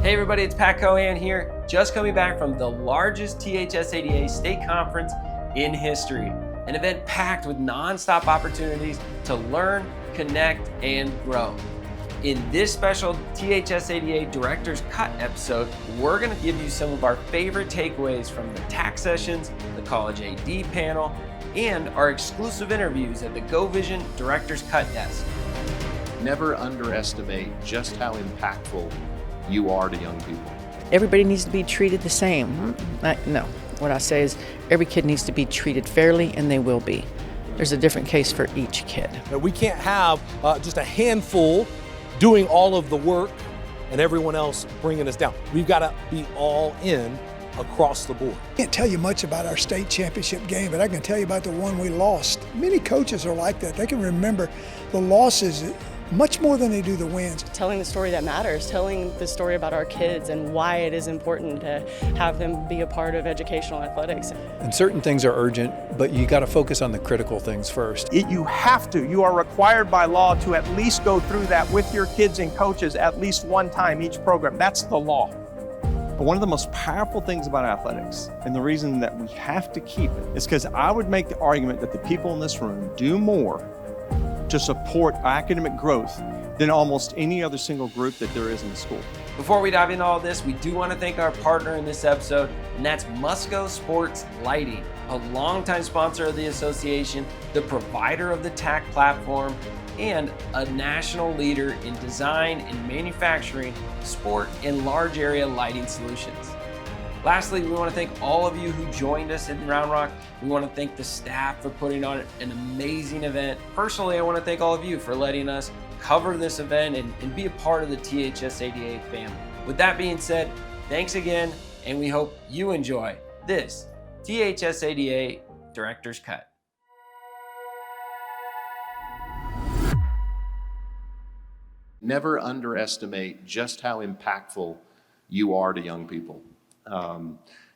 Hey everybody, it's Pat Cohan here, just coming back from the largest THSADA state conference in history. An event packed with non-stop opportunities to learn, connect, and grow. In this special THSADA Director's Cut episode, we're gonna give you some of our favorite takeaways from the TAAC sessions, the College AD panel, and our exclusive interviews at the GoVision Director's Cut desk. Never underestimate just how impactful you are to young people. Everybody needs to be treated the same. No, what I say is every kid needs to be treated fairly, and they will be. There's a different case for each kid. We can't have just a handful doing all of the work and everyone else bringing us down. We've got to be all in across the board. I can't tell you much about our state championship game, but I can tell you about the one we lost. Many coaches are like that. They can remember the losses much more than they do the wins. Telling the story that matters, telling the story about our kids and why it is important to have them be a part of educational athletics. And certain things are urgent, but you got to focus on the critical things first. You are required by law to at least go through that with your kids and coaches at least one time each program. That's the law. But one of the most powerful things about athletics, and the reason that we have to keep it, is because I would make the argument that the people in this room do more to support academic growth than almost any other single group that there is in the school. Before we dive into all this, we do want to thank our partner in this episode, and that's Musco Sports Lighting, a longtime sponsor of the association, the provider of the TAAC platform, and a national leader in design and manufacturing sport and large area lighting solutions. Lastly, we want to thank all of you who joined us in Round Rock. We want to thank the staff for putting on an amazing event. Personally, I want to thank all of you for letting us cover this event and be a part of the THSADA family. With that being said, thanks again, and we hope you enjoy this THSADA Director's Cut. Never underestimate just how impactful you are to young people.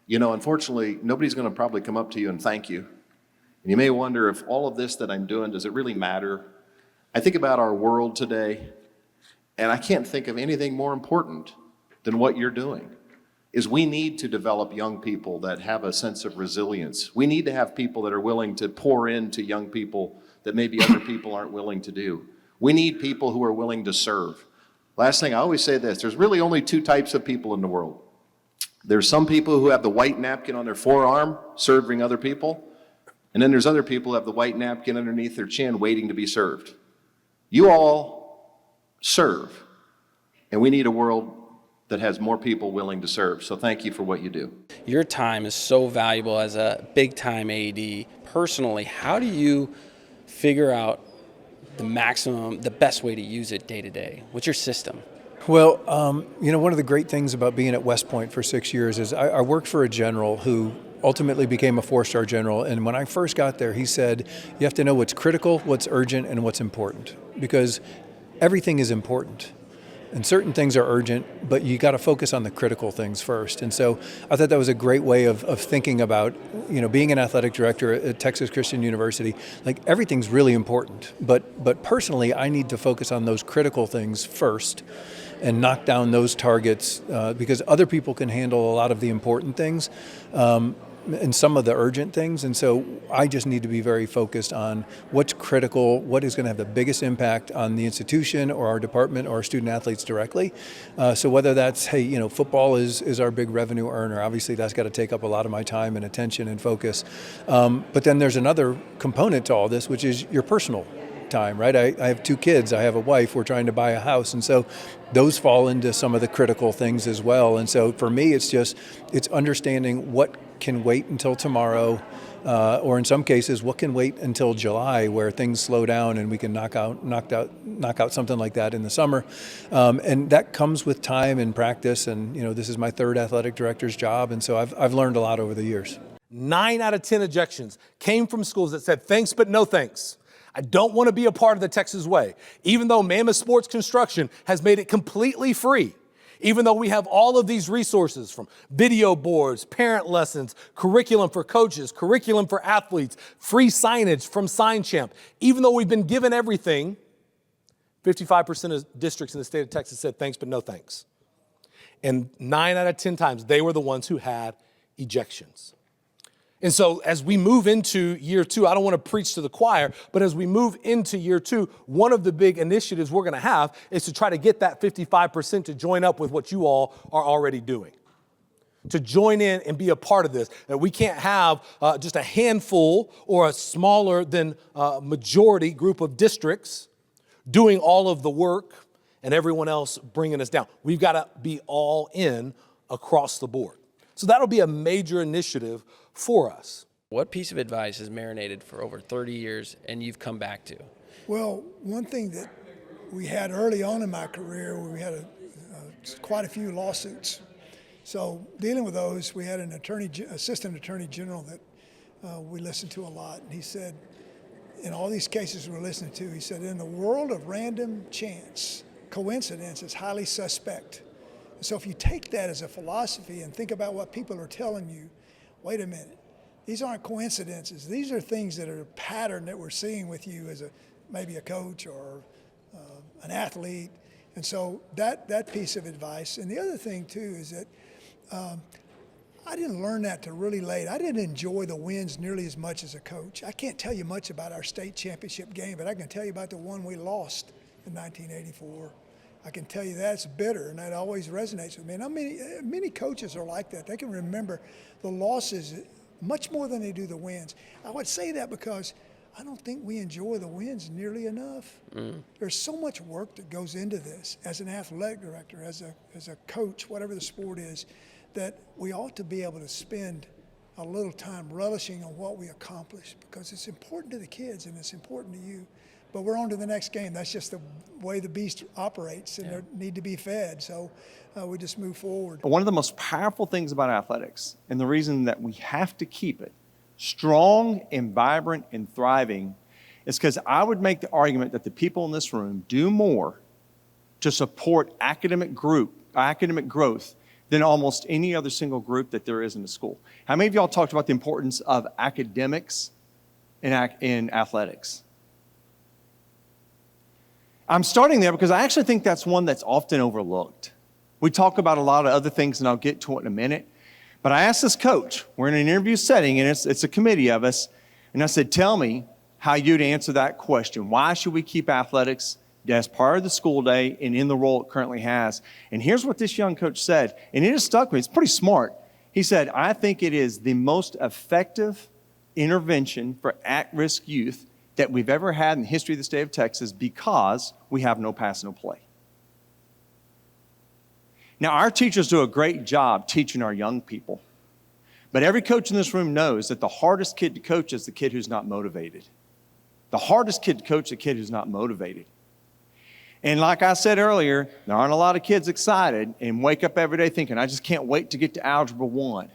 Unfortunately, nobody's going to probably come up to you and thank you. And you may wonder if all of this that I'm doing, does it really matter? I think about our world today, and I can't think of anything more important than what you're doing, is we need to develop young people that have a sense of resilience. We need to have people that are willing to pour into young people that maybe other people aren't willing to do. We need people who are willing to serve. Last thing, I always say this, there's really only two types of people in the world. There's some people who have the white napkin on their forearm serving other people, and then there's other people who have the white napkin underneath their chin waiting to be served. You all serve, and we need a world that has more people willing to serve. So thank you for what you do. Your time is so valuable as a big-time AD. Personally, how do you figure out the best way to use it day to day? What's your system? Well, one of the great things about being at West Point for 6 years is I worked for a general who ultimately became a 4-star general. And when I first got there, he said, you have to know what's critical, what's urgent, and what's important, because everything is important. And certain things are urgent, but you got to focus on the critical things first. And so I thought that was a great way of thinking about, being an athletic director at Texas Christian University. Like, everything's really important, but personally, I need to focus on those critical things first and knock down those targets because other people can handle a lot of the important things and some of the urgent things. And so I just need to be very focused on what's critical, what is going to have the biggest impact on the institution or our department or our student athletes directly. So whether that's, football is our big revenue earner. Obviously, that's got to take up a lot of my time and attention and focus. But then there's another component to all this, which is your personal time, right? I have 2 kids, I have a wife, we're trying to buy a house, and so those fall into some of the critical things as well. And so for me, it's understanding what can wait until tomorrow, or in some cases, what can wait until July, where things slow down and we can knock out something like that in the summer. And that comes with time and practice. And this is my 3rd athletic director's job, and so I've learned a lot over the years. 9 out of 10 ejections came from schools that said thanks but no thanks. I don't want to be a part of the Texas way, even though Mammoth Sports Construction has made it completely free. Even though we have all of these resources from video boards, parent lessons, curriculum for coaches, curriculum for athletes, free signage from SignChamp. Even though we've been given everything, 55% of districts in the state of Texas said thanks but no thanks. And 9 out of 10 times, they were the ones who had ejections. And so as we move into year 2, I don't want to preach to the choir, but as we move into year 2, one of the big initiatives we're going to have is to try to get that 55% to join up with what you all are already doing, to join in and be a part of this. That we can't have just a handful or a smaller than majority group of districts doing all of the work and everyone else bringing us down. We've got to be all in across the board. So that'll be a major initiative for us. What piece of advice has marinated for over 30 years and you've come back to? Well, one thing that we had early on in my career, we had quite a few lawsuits. So dealing with those, we had an assistant attorney general that we listened to a lot. And he said, in all these cases we're listening to, he said, in the world of random chance, coincidence is highly suspect. So if you take that as a philosophy and think about what people are telling you, wait a minute, these aren't coincidences. These are things that are a pattern that we're seeing with you as maybe a coach or an athlete. And so that piece of advice. And the other thing too is that I didn't learn that till really late. I didn't enjoy the wins nearly as much as a coach. I can't tell you much about our state championship game, but I can tell you about the one we lost in 1984. I can tell you that's bitter, and that always resonates with me. And many coaches are like that. They can remember the losses much more than they do the wins. I would say that because I don't think we enjoy the wins nearly enough. There's so much work that goes into this as an athletic director, as a coach, whatever the sport is, that we ought to be able to spend a little time relishing on what we accomplished, because it's important to the kids and it's important to you. But we're on to the next game. That's just the way the beast operates, and they need to be fed. So we just move forward. One of the most powerful things about athletics, and the reason that we have to keep it strong and vibrant and thriving, is because I would make the argument that the people in this room do more to support academic growth than almost any other single group that there is in the school. How many of y'all talked about the importance of academics in athletics? I'm starting there because I actually think that's one that's often overlooked. We talk about a lot of other things, and I'll get to it in a minute. But I asked this coach, we're in an interview setting, and it's a committee of us, and I said, tell me how you'd answer that question. Why should we keep athletics as part of the school day and in the role it currently has? And here's what this young coach said, and it has stuck with me. It's pretty smart. He said, I think it is the most effective intervention for at-risk youth that we've ever had in the history of the state of Texas, because we have no pass, no play. Now, our teachers do a great job teaching our young people, but every coach in this room knows that the hardest kid to coach is the kid who's not motivated. The hardest kid to coach is the kid who's not motivated. And like I said earlier, there aren't a lot of kids excited and wake up every day thinking, I just can't wait to get to Algebra 1.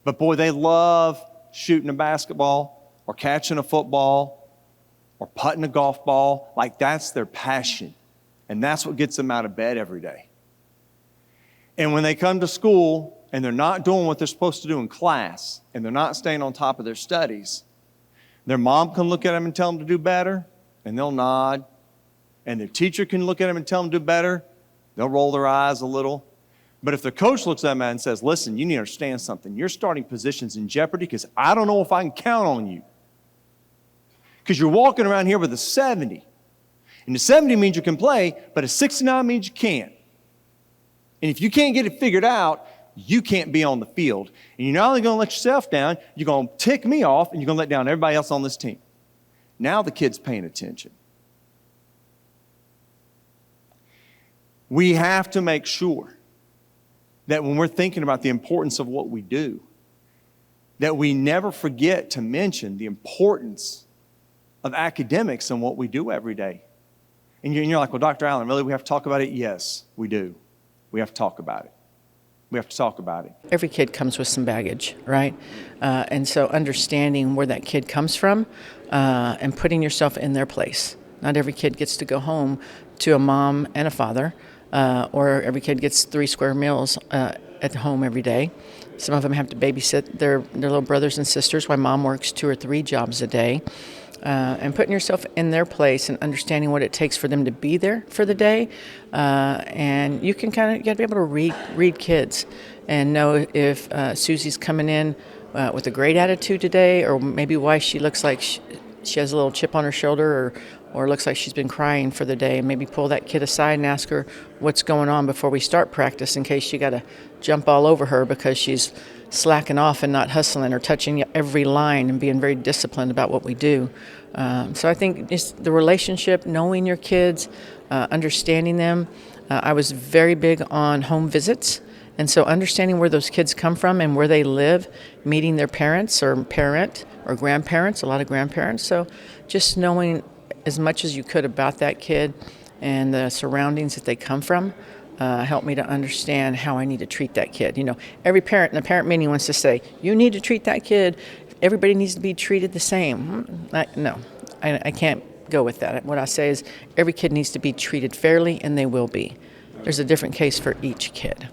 But boy, they love shooting a basketball, or catching a football, or putting a golf ball. Like, that's their passion. And that's what gets them out of bed every day. And when they come to school and they're not doing what they're supposed to do in class, and they're not staying on top of their studies, their mom can look at them and tell them to do better, and they'll nod. And their teacher can look at them and tell them to do better, they'll roll their eyes a little. But if their coach looks at them and says, listen, you need to understand something. Your starting position's in jeopardy because I don't know if I can count on you. Because you're walking around here with a 70. And the 70 means you can play, but a 69 means you can't. And if you can't get it figured out, you can't be on the field. And you're not only going to let yourself down, you're going to tick me off, and you're going to let down everybody else on this team. Now the kid's paying attention. We have to make sure that when we're thinking about the importance of what we do, that we never forget to mention the importance of academics and what we do every day. And you're like, well, Dr. Allen, really, we have to talk about it? Yes, we do. We have to talk about it. We have to talk about it. Every kid comes with some baggage, right? And so understanding where that kid comes from and putting yourself in their place. Not every kid gets to go home to a mom and a father, or every kid gets 3 square meals at home every day. Some of them have to babysit their little brothers and sisters while mom works 2 or 3 jobs a day. And putting yourself in their place and understanding what it takes for them to be there for the day. And you can you got to be able to read kids and know if Susie's coming in with a great attitude today, or maybe why she looks like she has a little chip on her shoulder, or looks like she's been crying for the day, and maybe pull that kid aside and ask her what's going on before we start practice, in case you got to jump all over her because she's slacking off and not hustling or touching every line and being very disciplined about what we do. So I think it's the relationship, knowing your kids, understanding them. I was very big on home visits. And so understanding where those kids come from and where they live, meeting their parents or parent or grandparents, a lot of grandparents. So just knowing as much as you could about that kid and the surroundings that they come from helped me to understand how I need to treat that kid. You know, every parent in a parent meeting wants to say, you need to treat that kid. Everybody needs to be treated the same. I can't go with that. What I say is every kid needs to be treated fairly, and they will be. There's a different case for each kid.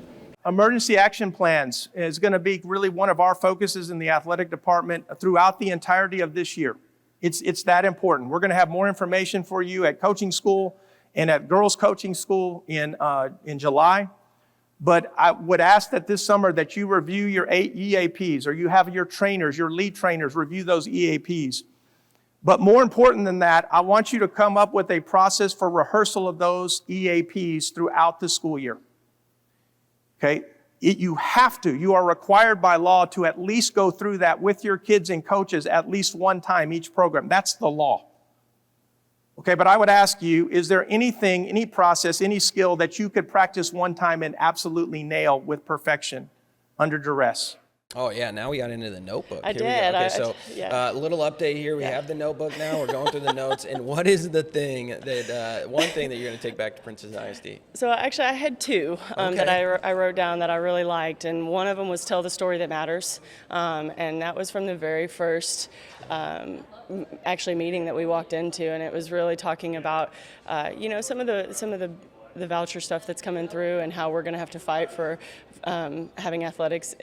Emergency action plans is going to be really one of our focuses in the athletic department throughout the entirety of this year. It's that important. We're going to have more information for you at coaching school and at girls coaching school in July. But I would ask that this summer that you review your EAPs, or you have your trainers, your lead trainers, review those EAPs. But more important than that, I want you to come up with a process for rehearsal of those EAPs throughout the school year. Okay? You are required by law to at least go through that with your kids and coaches at least one time each program. That's the law. Okay, but I would ask you, is there anything, any process, any skill that you could practice one time and absolutely nail with perfection under duress? Oh, yeah. Now we got into the notebook. I Here did. We go. Okay, so a little update here. We have the notebook now. We're going through the notes. And what is the thing that, one thing that you're going to take back to Princess ISD? So actually I had 2 that I wrote down that I really liked. And one of them was tell the story that matters. And that was from the very first actually meeting that we walked into. And it was really talking about, some of the voucher stuff that's coming through and how we're going to have to fight for having athletics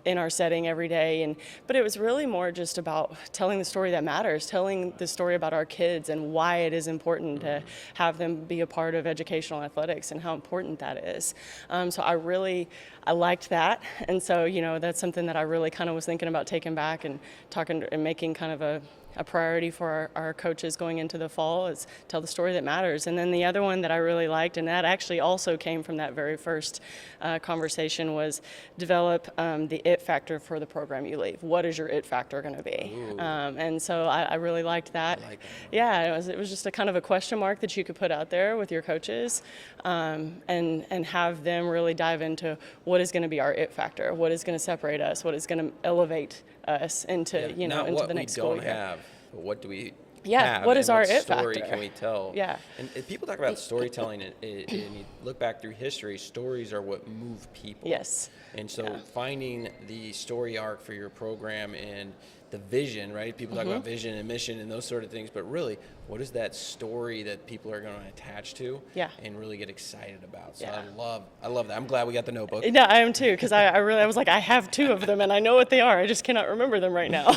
in our setting every day. But it was really more just about telling the story that matters, telling the story about our kids and why it is important to have them be a part of educational athletics and how important that is. So I liked that. And so, that's something that I really kind of was thinking about taking back and talking and making kind of a priority for our coaches going into the fall, is tell the story that matters. And then the other one that I really liked, and that actually also came from that very first conversation, was develop the it factor for the program you leave. What is your it factor going to be? And so I really liked that. Yeah, it was just a kind of a question mark that you could put out there with your coaches, and have them really dive into what is going to be our it factor, what is going to separate us, what is going to elevate us into into the next school year. But what do we have? What is our it factor? What story can we tell? Yeah. And if people talk about storytelling, and you look back through history, stories are what move people. Yes. And so finding the story arc for your program and the vision, right? People talk about vision and mission and those sort of things, but really, what is that story that people are going to attach to and really get excited about? So I love that. I'm glad we got the notebook. Yeah, I am too, because I was like, I have 2 of them and I know what they are. I just cannot remember them right now.